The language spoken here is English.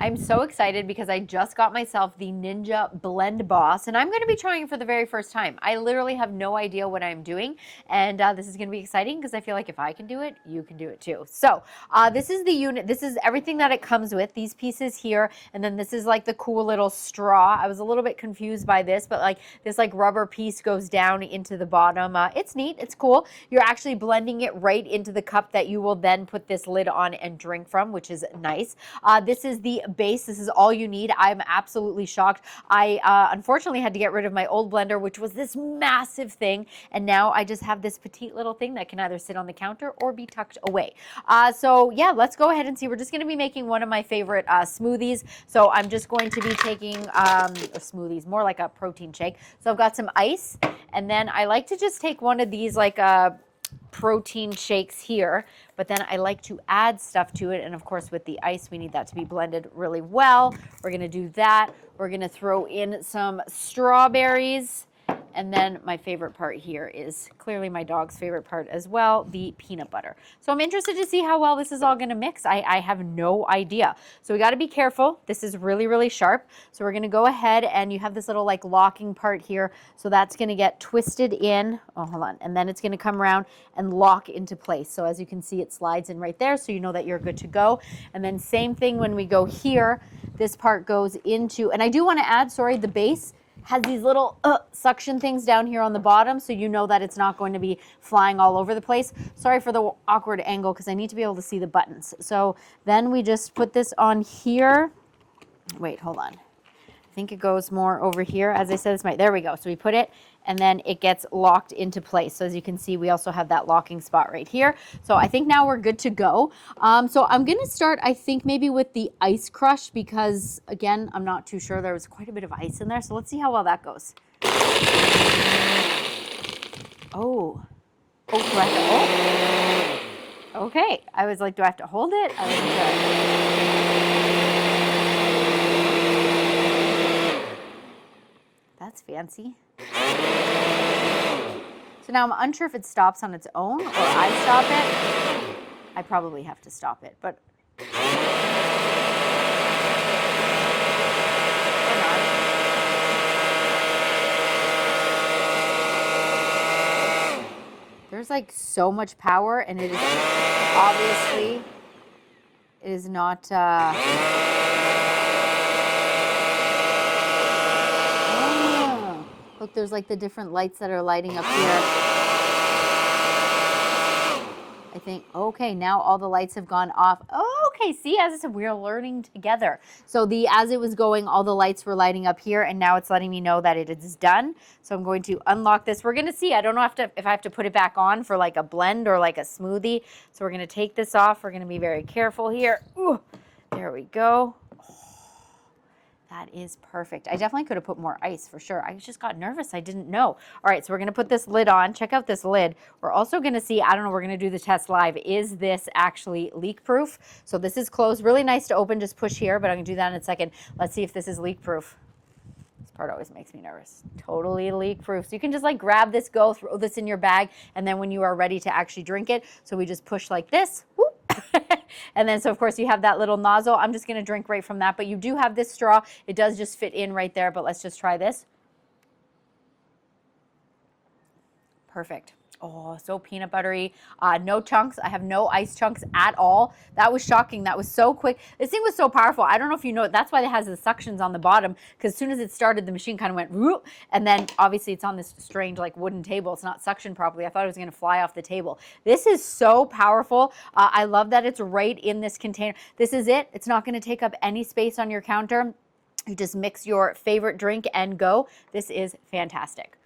I'm so excited because I just got myself the Ninja Blendboss, and I'm going to be trying it for the very first time. I literally have no idea what I'm doing, and this is going to be exciting because I feel like if I can do it, you can do it too. So this is the unit. This is everything that it comes with, these pieces here, and then this is like the cool little straw. I was a little bit confused by this, but like this like rubber piece goes down into the bottom. It's neat. It's cool. You're actually blending it right into the cup that you will then put this lid on and drink from, which is nice. This is the base. This is all you need. I'm absolutely shocked. I unfortunately had to get rid of my old blender, which was this massive thing, and now I just have this petite little thing that can either sit on the counter or be tucked away. So yeah, let's go ahead and see. We're just going to be making one of my favorite smoothies. So I'm just going to be taking smoothies, more like a protein shake. So I've got some ice, and then I like to just take one of these like protein shakes here, but then I like to add stuff to it, and of course with the ice we need that to be blended really well. We're going to do that. We're going to throw in some strawberries, and then my favorite part here is clearly my dog's favorite part as well, the peanut butter. So I'm interested to see how well this is all going to mix. I have no idea. So we got to be careful. This is really, really sharp. So we're going to go ahead, and you have this little like locking part here. So that's going to get twisted in. Oh, hold on. And then it's going to come around and lock into place. So as you can see, it slides in right there. So you know that you're good to go. And then same thing when we go here, this part goes into, and I do want to add, sorry, the base has these little suction things down here on the bottom, so you know that it's not going to be flying all over the place. Sorry for the awkward angle because I need to be able to see the buttons. So then we just put this on here. Wait, hold on. I think it goes more over here. As I said, it's there we go. So we put it, and then it gets locked into place. So as you can see, we also have that locking spot right here. So I think now we're good to go. So I'm going to start, I think, maybe with the ice crush because, again, I'm not too sure. There was quite a bit of ice in there. So let's see how well that goes. Oh, do I have to hold? Okay. I was like, do I have to hold it? I wasn't sure. That's fancy. So now I'm unsure if it stops on its own or I stop it. I probably have to stop it, but there's like so much power, and it is obviously, it is not look, there's like the different lights that are lighting up here. I think, okay, now all the lights have gone off. Oh, okay, see, as I said, we're learning together. So as it was going, all the lights were lighting up here, and now it's letting me know that it is done. So I'm going to unlock this. We're going to see. I don't know if I have to put it back on for like a blend or like a smoothie. So we're going to take this off. We're going to be very careful here. Ooh, there we go. That is perfect. I definitely could have put more ice for sure. I just got nervous. I didn't know. All right, so we're going to put this lid on. Check out this lid. We're also going to see, I don't know, we're going to do the test live. Is this actually leak proof? So this is closed. Really nice to open. Just push here, but I'm going to do that in a second. Let's see if this is leak proof. This part always makes me nervous. Totally leak proof. So you can just like grab this, go, throw this in your bag, and then when you are ready to actually drink it, so we just push like this. Whoop. And then, so of course you have that little nozzle. I'm just going to drink right from that, but you do have this straw. It does just fit in right there, but let's just try this. Perfect. Oh, so peanut buttery. No chunks. I have no ice chunks at all. That was shocking. That was so quick. This thing was so powerful. I don't know if you know it. That's why it has the suctions on the bottom, because as soon as it started, the machine kind of went, whoop, and then obviously it's on this strange like wooden table. It's not suctioned properly. I thought it was going to fly off the table. This is so powerful. I love that it's right in this container. This is it. It's not going to take up any space on your counter. You just mix your favorite drink and go. This is fantastic.